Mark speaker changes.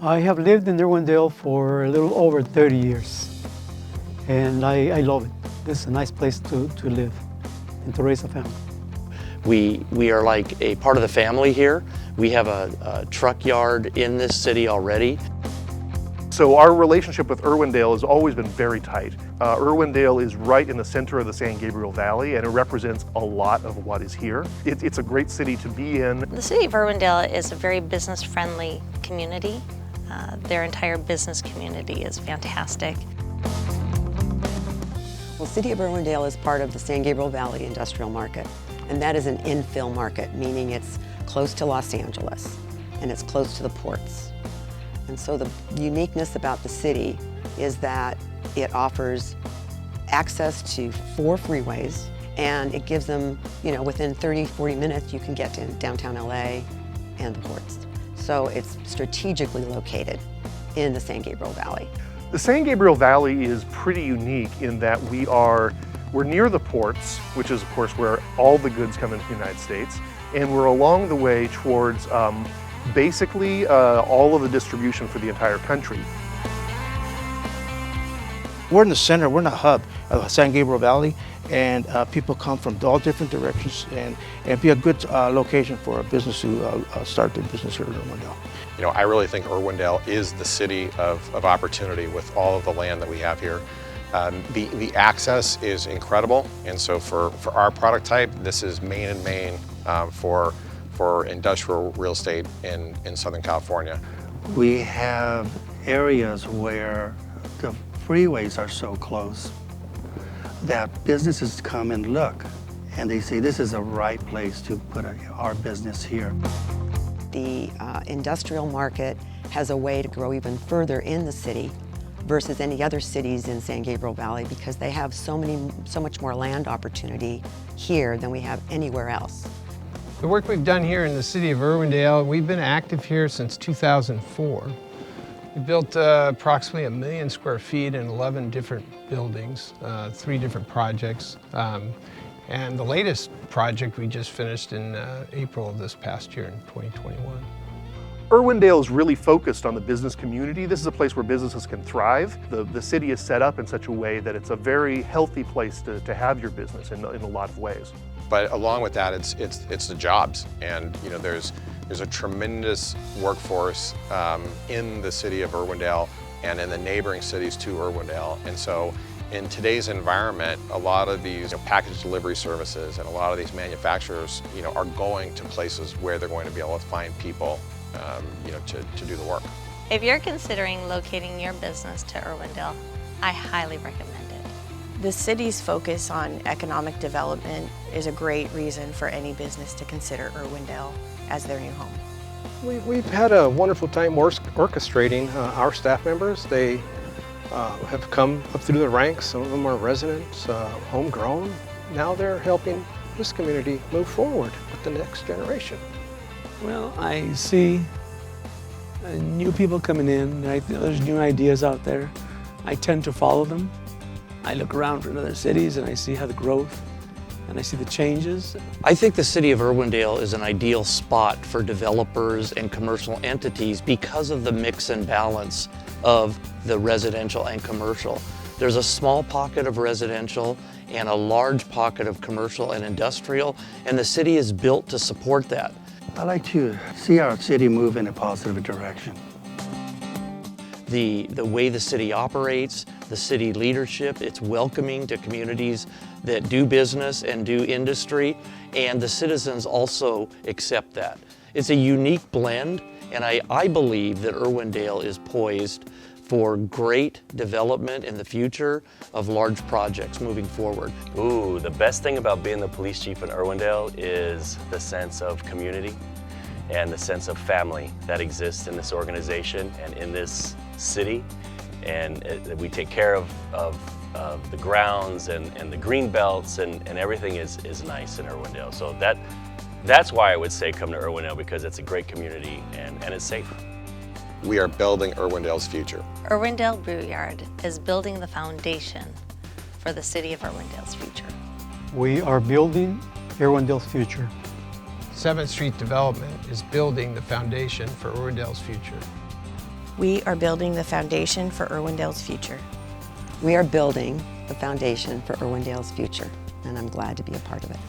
Speaker 1: I have lived in Irwindale for a little over 30 years, and I love it. This is a nice place to live and to raise a family.
Speaker 2: We are like a part of the family here. We have a truck yard in this city already.
Speaker 3: So our relationship with Irwindale has always been very tight. Irwindale is right in the center of the San Gabriel Valley, and it represents a lot of what is here. It's a great city to be in.
Speaker 4: The city of Irwindale is a very business-friendly community. Their entire business community is fantastic.
Speaker 5: Well, City of Irwindale is part of the San Gabriel Valley Industrial Market, and that is an infill market, meaning it's close to Los Angeles and it's close to the ports. And so the uniqueness about the city is that it offers access to 4 freeways, and it gives them, within 30, 40 minutes you can get to downtown LA and the ports. So it's strategically located in the San Gabriel Valley.
Speaker 3: The San Gabriel Valley is pretty unique in that we're near the ports, which is of course where all the goods come into the United States, and we're along the way towards basically all of the distribution for the entire country.
Speaker 6: We're in the center, we're in the hub of the San Gabriel Valley, and people come from all different directions, and be a good location for a business to start their business here in Irwindale.
Speaker 7: I really think Irwindale is the city of opportunity with all of the land that we have here. The access is incredible, and so for our product type, this is main and main for industrial real estate in Southern California.
Speaker 8: We have areas where the freeways are so close that businesses come and look, and they say this is a right place to put our business here.
Speaker 5: The industrial market has a way to grow even further in the city versus any other cities in San Gabriel Valley because they have so much more land opportunity here than we have anywhere else.
Speaker 9: The work we've done here in the city of Irwindale, we've been active here since 2004. We built approximately 1 million square feet in 11 different buildings, 3 different projects. And the latest project we just finished in April of this past year in 2021.
Speaker 3: Irwindale is really focused on the business community. This is a place where businesses can thrive. The city is set up in such a way that it's a very healthy place to have your business in a lot of ways.
Speaker 7: But along with that, it's the jobs, and there's a tremendous workforce in the city of Irwindale and in the neighboring cities to Irwindale, and so in today's environment, a lot of these package delivery services and a lot of these manufacturers, are going to places where they're going to be able to find people, to do the work.
Speaker 4: If you're considering locating your business to Irwindale, I highly recommend it.
Speaker 10: The city's focus on economic development is a great reason for any business to consider Irwindale as their new home.
Speaker 11: We've had a wonderful time orchestrating our staff members. They have come up through the ranks. Some of them are residents, homegrown. Now they're helping this community move forward with the next generation.
Speaker 1: Well, I see new people coming in. There's new ideas out there. I tend to follow them. I look around for other cities and I see how the growth and I see the changes.
Speaker 2: I think the city of Irwindale is an ideal spot for developers and commercial entities because of the mix and balance of the residential and commercial. There's a small pocket of residential and a large pocket of commercial and industrial, and the city is built to support that.
Speaker 8: I like to see our city move in a positive direction.
Speaker 2: The way the city operates, the city leadership, it's welcoming to communities that do business and do industry, and the citizens also accept that. It's a unique blend, and I believe that Irwindale is poised for great development in the future of large projects moving forward.
Speaker 12: Ooh, the best thing about being the police chief in Irwindale is the sense of community and the sense of family that exists in this organization and in this city. And we take care of the grounds and the green belts and everything is nice in Irwindale. So that's why I would say come to Irwindale, because it's a great community and it's safe.
Speaker 7: We are building Irwindale's future.
Speaker 4: Irwindale Brewkyard is building the foundation for the city of Irwindale's future.
Speaker 1: We are building Irwindale's future.
Speaker 9: 7th Street Development is building the foundation for Irwindale's future.
Speaker 10: We are building the foundation for Irwindale's future.
Speaker 5: We are building the foundation for Irwindale's future, and I'm glad to be a part of it.